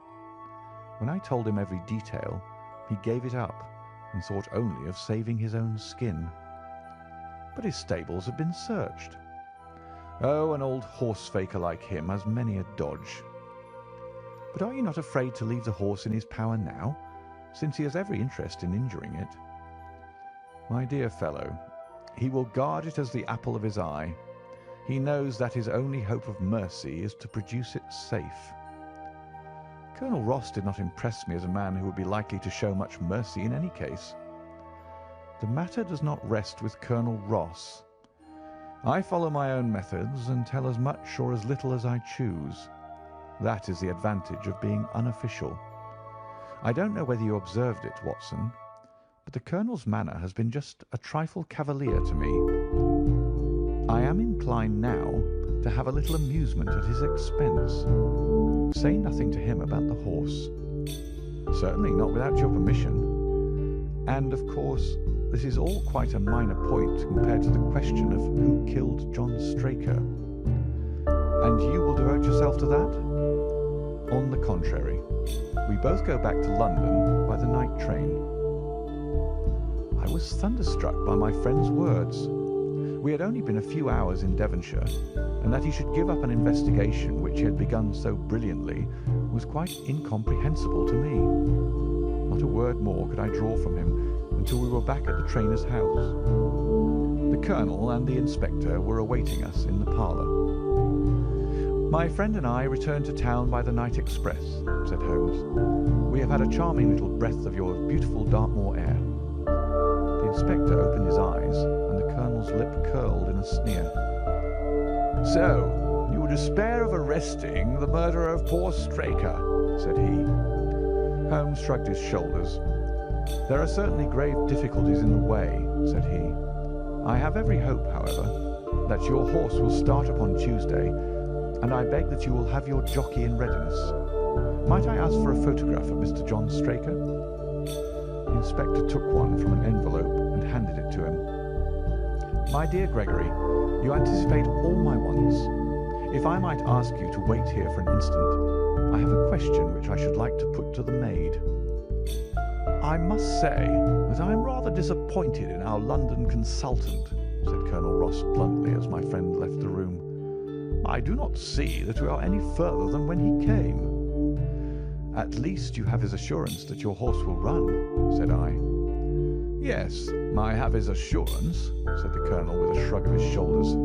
When I told him every detail, he gave it up and thought only of saving his own skin. But his stables had been searched. Oh, an old horse-faker like him has many a dodge. But are you not afraid to leave the horse in his power now, since he has every interest in injuring it? My dear fellow, he will guard it as the apple of his eye. He knows that his only hope of mercy is to produce it safe. Colonel Ross did not impress me as a man who would be likely to show much mercy in any case. The matter does not rest with Colonel Ross. I follow my own methods and tell as much or as little as I choose. That is the advantage of being unofficial. I don't know whether you observed it, Watson, but the Colonel's manner has been just a trifle cavalier to me. I am inclined now to have a little amusement at his expense. Say nothing to him about the horse. Certainly not without your permission. And, of course, this is all quite a minor point compared to the question of who killed John Straker. And you will devote yourself to that? On the contrary, we both go back to London by the night train. I was thunderstruck by my friend's words. We had only been a few hours in Devonshire, and that he should give up an investigation which he had begun so brilliantly was quite incomprehensible to me. Not a word more could I draw from him until we were back at the trainer's house. The Colonel and the Inspector were awaiting us in the parlour. My friend and I returned to town by the night express, said Holmes. We have had a charming little breath of your beautiful Dartmoor air. The Inspector opened his eyes, and the Colonel's lip curled in a sneer. So, you despair of arresting the murderer of poor Straker, said he. Holmes shrugged his shoulders. There are certainly grave difficulties in the way, said he. I have every hope, however, that your horse will start upon Tuesday, and I beg that you will have your jockey in readiness. Might I ask for a photograph of Mr. John Straker? The Inspector took one from an envelope and handed it to him. My dear Gregory, you anticipate all my wants. If I might ask you to wait here for an instant, I have a question which I should like to put to the maid. I must say that I am rather disappointed in our London consultant, said Colonel Ross bluntly as my friend left the room. I do not see that we are any further than when he came. At least you have his assurance that your horse will run, said I. Yes, I have his assurance, said the Colonel with a shrug of his shoulders.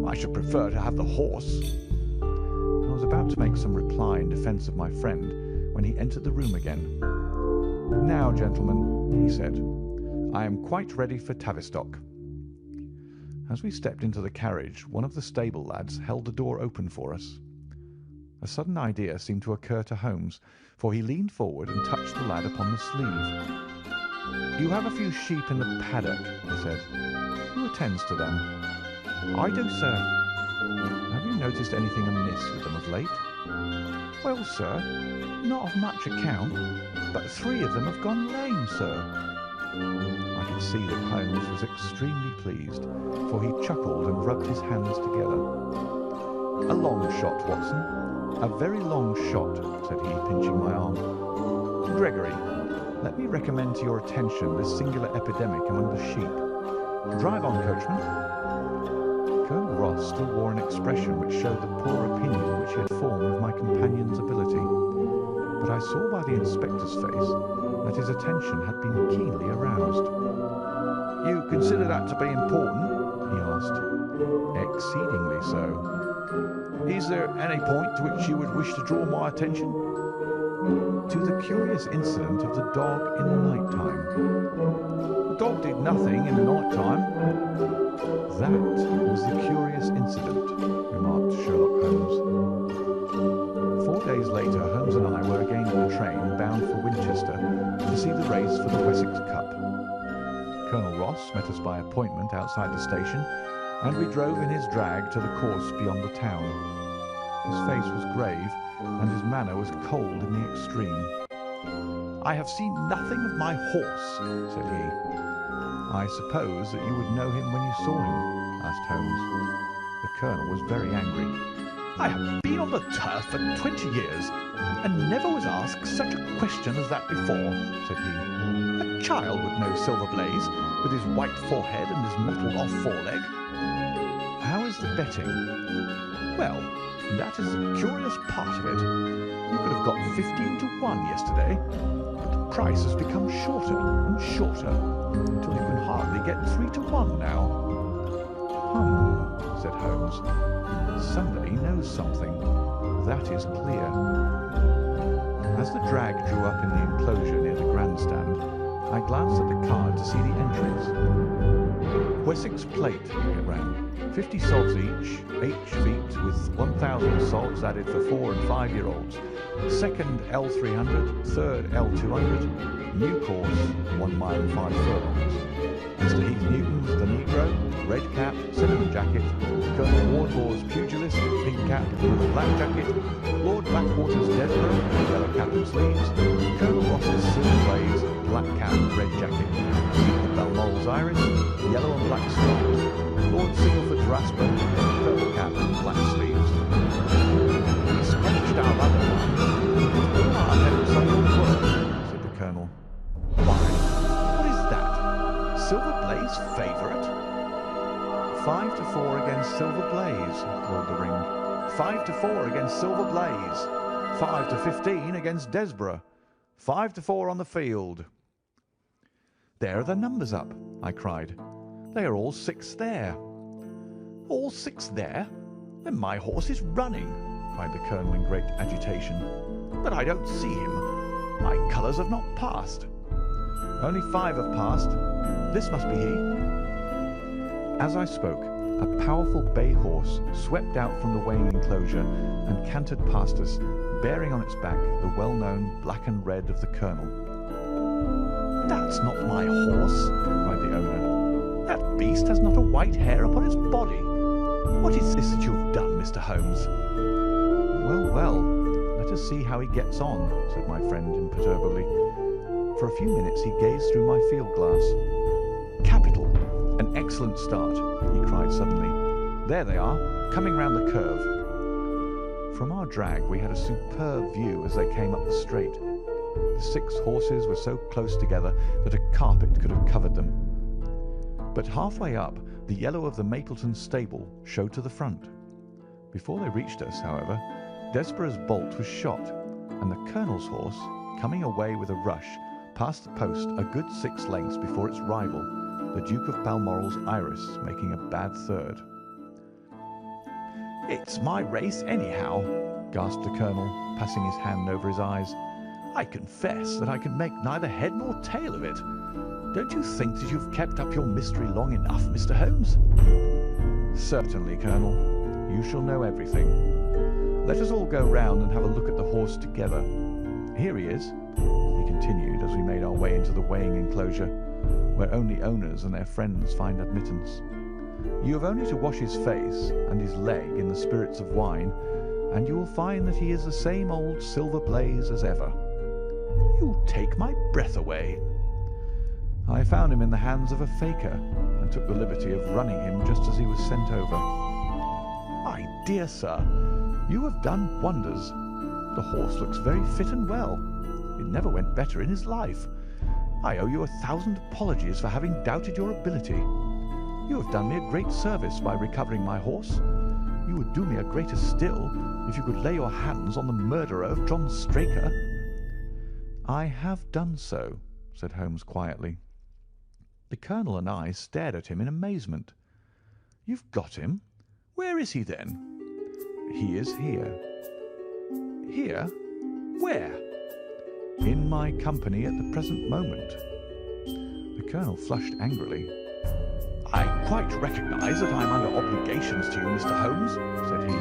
I should prefer to have the horse. I was about to make some reply in defence of my friend when he entered the room again. Now, gentlemen, he said, I am quite ready for Tavistock. As we stepped into the carriage, one of the stable lads held the door open for us. A sudden idea seemed to occur to Holmes, for he leaned forward and touched the lad upon the sleeve. You have a few sheep in the paddock, he said. Who attends to them? I do, sir. Have you noticed anything amiss with them of late? Well, sir, not of much account, but 3 of them have gone lame, sir. I could see that Holmes was extremely pleased, for he chuckled and rubbed his hands together. A long shot, Watson. A very long shot, said he, pinching my arm. Gregory, let me recommend to your attention this singular epidemic among the sheep. Drive on, coachman." Colonel Ross still wore an expression which showed the poor opinion which he had formed of my companion's ability, but I saw by the inspector's face that his attention had been keenly aroused. "You consider that to be important?" he asked. "Exceedingly so." "Is there any point to which you would wish to draw my attention?" "To the curious incident of the dog in the night time." "The dog did nothing in the night time." "That was the curious incident," remarked Sherlock Holmes. 4 days later, Holmes and I were again on a train bound for Winchester to see the race for the Wessex Cup. Colonel Ross met us by appointment outside the station, and we drove in his drag to the course beyond the town. His face was grave, and his manner was cold in the extreme. "I have seen nothing of my horse," said he. "I suppose that you would know him when you saw him?" asked Holmes. The Colonel was very angry. "I have been on the turf for 20 years, and never was asked such a question as that before," said he. "A child would know Silver Blaze, with his white forehead and his mottled-off foreleg." "How is the betting?" "Well, that is the curious part of it. You could have got 15 to 1 yesterday, but the price has become shorter and shorter, until you can hardly get 3 to 1 now." "Hum," said Holmes. "Somebody knows something. That is clear." As the drag drew up in the enclosure near the grandstand, I glanced at the card to see the entries. "Wessex Plate," it ran. 50 sods each, H feet with 1,000 sods added for 4 and 5-year-olds. Second L300, third L200. New course, 1 mile and 5 furlongs. Mr. Heath Newton's The Negro, red cap, cinnamon jacket. Colonel Wardlaw's Pugilist, pink cap with a black jacket. Lord Blackwater's Desborough, yellow cap and sleeves. Colonel Ross's Silver Blaze, black cap, red jacket. Balmoral's Iris, yellow and black stripes. Lord Singleford's Rasper, purple cap and black sleeves. He scratched our other one. "Ah, never saw your work," said the Colonel. "Why, what is that? Silver Blaze favourite?" 5 to 4 against Silver Blaze, roared the ring. 5 to 4 against Silver Blaze. 5 to 15 against Desborough. 5 to 4 on the field. "There are the numbers up," I cried. "They are all 6 there." "All 6 there? Then my horse is running," cried the Colonel in great agitation. "But I don't see him. My colours have not passed." "Only 5 have passed. This must be he." As I spoke, a powerful bay horse swept out from the weighing enclosure and cantered past us, bearing on its back the well-known black and red of the Colonel. "That's not my horse," cried the owner. "That beast has not a white hair upon its body. What is this that you have done, Mr. Holmes?" "Well, well, let us see how he gets on," said my friend imperturbably. For a few minutes he gazed through my field-glass. "Capital! An excellent start," he cried suddenly. "There they are, coming round the curve." From our drag we had a superb view as they came up the straight. The 6 horses were so close together that a carpet could have covered them. But halfway up, the yellow of the Mapleton stable showed to the front. Before they reached us, however, Desborough's bolt was shot, and the Colonel's horse, coming away with a rush, passed the post a good 6 lengths before its rival, the Duke of Balmoral's Iris, making a bad third. "It's my race anyhow," gasped the Colonel, passing his hand over his eyes. "I confess that I can make neither head nor tail of it. Don't you think that you've kept up your mystery long enough, Mr. Holmes?" "Certainly, Colonel. You shall know everything. Let us all go round and have a look at the horse together. Here he is," he continued as we made our way into the weighing enclosure, where only owners and their friends find admittance. "You have only to wash his face and his leg in the spirits of wine, and you will find that he is the same old Silver Blaze as ever." "You take my breath away." "I found him in the hands of a faker, and took the liberty of running him just as he was sent over." "My dear sir, you have done wonders. The horse looks very fit and well. It never went better in his life, I owe you 1,000 apologies for having doubted your ability. You have done me a great service by recovering my horse. You would do me a greater still if you could lay your hands on the murderer of John Straker." "I have done so," said Holmes quietly. The Colonel and I stared at him in amazement. "You've got him? Where is he, then?" "He is here." "Here? Where?" "In my company at the present moment." The Colonel flushed angrily. "I quite recognise that I'm under obligations to you, Mr. Holmes," said he,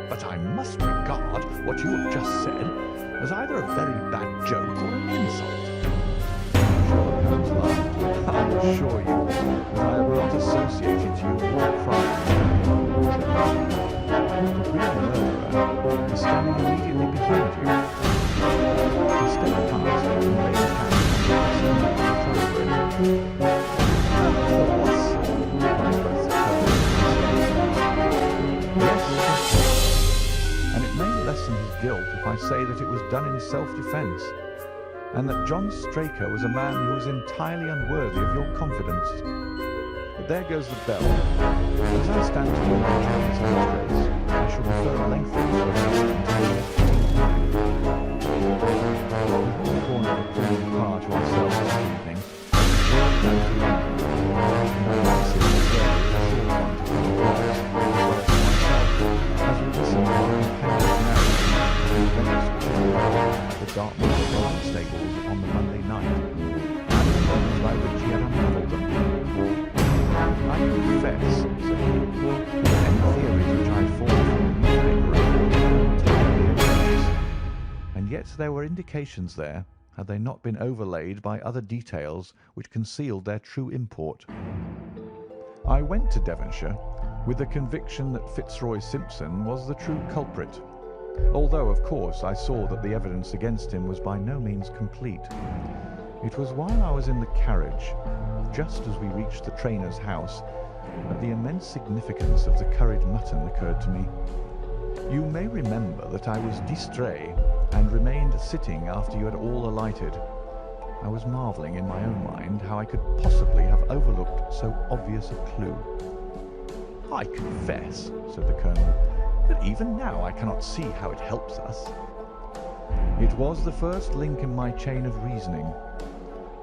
"but I must regard what you have just said as either a very bad joke or an insult." Sherlock Holmes laughed. "I assure you that I have not associated you with crime," said he. "The real murderer is standing immediately behind you." He stepped past and laid his hand on the thoroughbred. "And it may lessen his guilt if I say that it was done in self-defence, and that John Straker was a man who was entirely unworthy of your confidence. But there goes the bell. As I stand to your Chairman's Musgraves, I shall refer a lengthy car to ourselves this evening. As we listen to our companion's narrative at the Dartmoor stables on the Monday night, and the means by which he had unravelled them. "I confess," said he, "that any theories which I formed from the were entirely erroneous, and yet there were indications there, had they not been overlaid by other details which concealed their true import. I went to Devonshire with the conviction that Fitzroy Simpson was the true culprit, although, of course, I saw that the evidence against him was by no means complete. It was while I was in the carriage, just as we reached the trainer's house, that the immense significance of the curried mutton occurred to me. You may remember that I was distrait and remained sitting after you had all alighted. I was marvelling in my own mind how I could possibly have overlooked so obvious a clue. "I confess," said the Colonel, "that even now I cannot see how it helps us." "It was the first link in my chain of reasoning.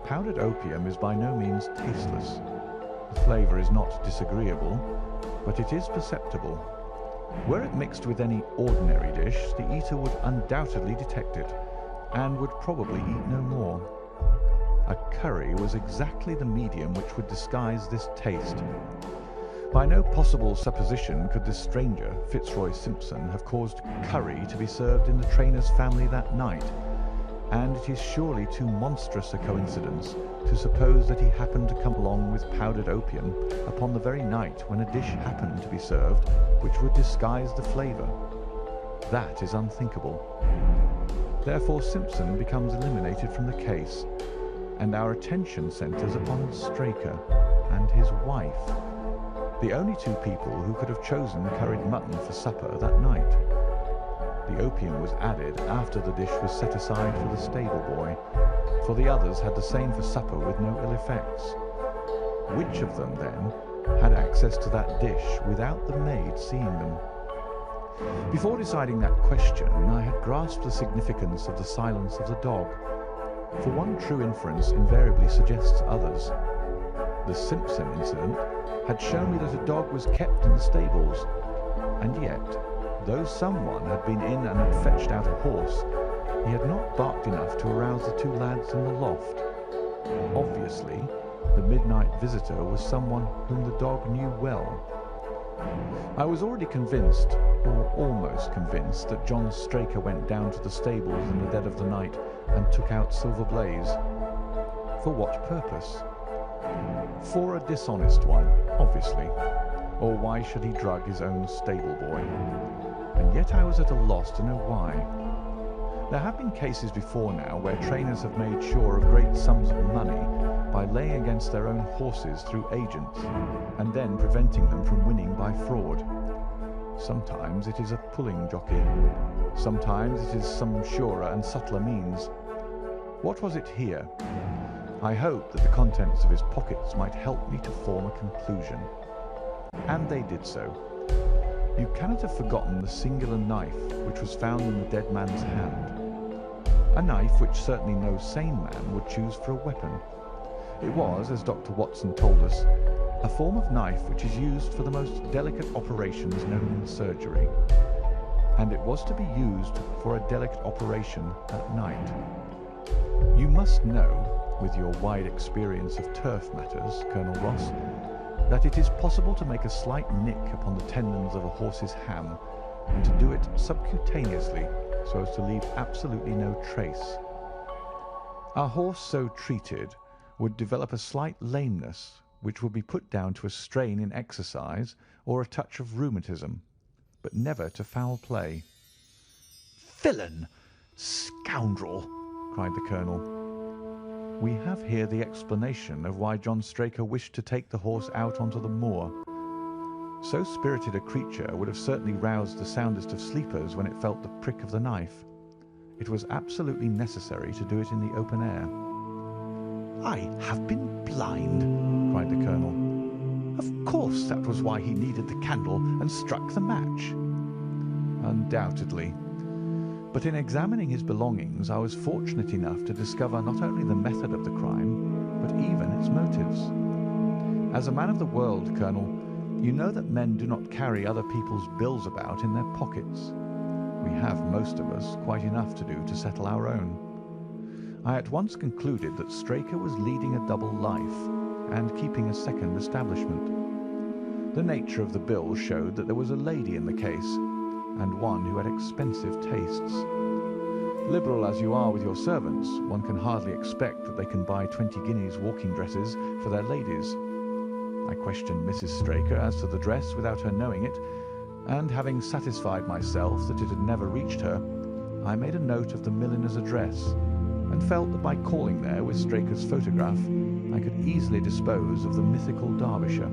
Powdered opium is by no means tasteless. The flavour is not disagreeable, but it is perceptible. Were it mixed with any ordinary dish, the eater would undoubtedly detect it, and would probably eat no more. A curry was exactly the medium which would disguise this taste. By no possible supposition could this stranger, Fitzroy Simpson, have caused curry to be served in the trainer's family that night, and it is surely too monstrous a coincidence to suppose that he happened to come along with powdered opium upon the very night when a dish happened to be served which would disguise the flavour. That is unthinkable. Therefore Simpson becomes eliminated from the case, and our attention centres upon Straker and his wife, the only two people who could have chosen curried mutton for supper that night. The opium was added after the dish was set aside for the stable boy, for the others had the same for supper with no ill effects. Which of them, then, had access to that dish without the maid seeing them? Before deciding that question, I had grasped the significance of the silence of the dog, for one true inference invariably suggests others. The Simpson incident had shown me that a dog was kept in the stables, and yet, though someone had been in and had fetched out a horse, he had not barked enough to arouse the two lads in the loft. Obviously, the midnight visitor was someone whom the dog knew well. I was already convinced, or almost convinced, that John Straker went down to the stables in the dead of the night and took out Silver Blaze. For what purpose? For a dishonest one, obviously. Or why should he drug his own stable boy? And yet I was at a loss to know why. There have been cases before now where trainers have made sure of great sums of money by laying against their own horses through agents, and then preventing them from winning by fraud. Sometimes it is a pulling jockey. Sometimes it is some surer and subtler means. What was it here? I hoped that the contents of his pockets might help me to form a conclusion. And they did so. You cannot have forgotten the singular knife which was found in the dead man's hand. A knife which certainly no sane man would choose for a weapon. It was, as Dr. Watson told us, a form of knife which is used for the most delicate operations known in surgery. And it was to be used for a delicate operation at night. You must know, with your wide experience of turf matters, Colonel Ross, that it is possible to make a slight nick upon the tendons of a horse's ham, and to do it subcutaneously so as to leave absolutely no trace. A horse so treated would develop a slight lameness which would be put down to a strain in exercise or a touch of rheumatism, but never to foul play. "Villain! Scoundrel!" cried the colonel. We have here the explanation of why John Straker wished to take the horse out onto the moor. So spirited a creature would have certainly roused the soundest of sleepers when it felt the prick of the knife. It was absolutely necessary to do it in the open air. "I have been blind," cried the colonel. "Of course that was why he needed the candle and struck the match." Undoubtedly. But in examining his belongings, I was fortunate enough to discover not only the method of the crime, but even its motives. As a man of the world, Colonel, you know that men do not carry other people's bills about in their pockets. We have, most of us, quite enough to do to settle our own. I at once concluded that Straker was leading a double life and keeping a second establishment. The nature of the bill showed that there was a lady in the case, and one who had expensive tastes. Liberal as you are with your servants, one can hardly expect that they can buy 20 guineas walking dresses for their ladies. I questioned Mrs. Straker as to the dress without her knowing it, and having satisfied myself that it had never reached her, I made a note of the milliner's address, and felt that by calling there with Straker's photograph, I could easily dispose of the mythical Derbyshire.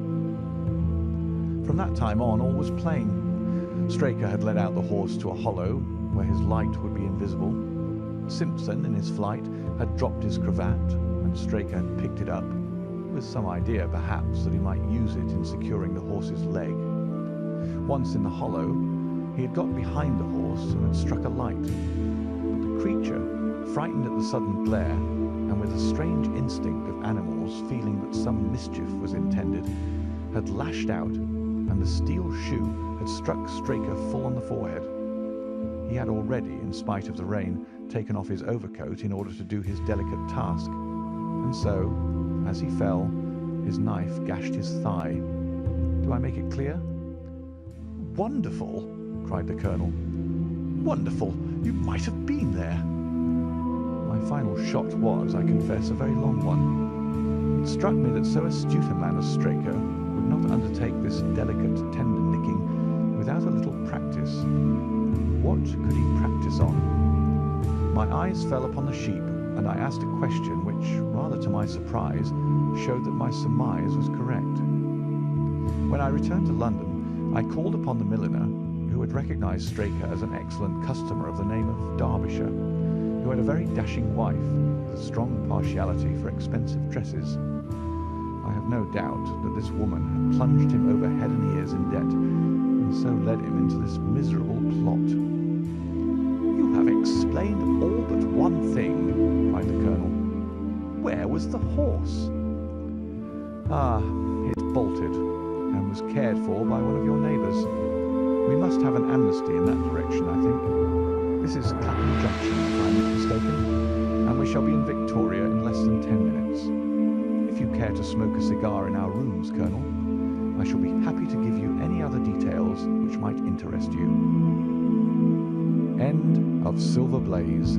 From that time on, all was plain. Straker had led out the horse to a hollow where his light would be invisible. Simpson, in his flight, had dropped his cravat, and Straker had picked it up, with some idea, perhaps, that he might use it in securing the horse's leg. Once in the hollow, he had got behind the horse and had struck a light. But the creature, frightened at the sudden glare, and with a strange instinct of animals feeling that some mischief was intended, had lashed out, and the steel shoe had struck Straker full on the forehead. He had already, in spite of the rain, taken off his overcoat in order to do his delicate task, and so, as he fell, his knife gashed his thigh. Do I make it clear? "Wonderful!" cried the colonel. "Wonderful! You might have been there." My final shot was, I confess, a very long one. It struck me that so astute a man as Straker would not undertake this delicate, tender nicking without a little practice. What could he practice on? My eyes fell upon the sheep, and I asked a question which, rather to my surprise, showed that my surmise was correct. When I returned to London, I called upon the milliner, who had recognized Straker as an excellent customer of the name of Derbyshire, who had a very dashing wife with a strong partiality for expensive dresses. I have no doubt that this woman had plunged him over head and ears in debt, and so led him into this miserable plot. "You have explained all but one thing," cried the colonel. "Where was the horse?" "Ah, it bolted, and was cared for by one of your neighbours. We must have an amnesty in that direction, I think. This is Clapham Junction, if I am not mistaken, and we shall be in Victoria in less than 10 minutes. If you care to smoke a cigar in our rooms, Colonel, I shall be happy to give you any other details which might interest you." End of Silver Blaze.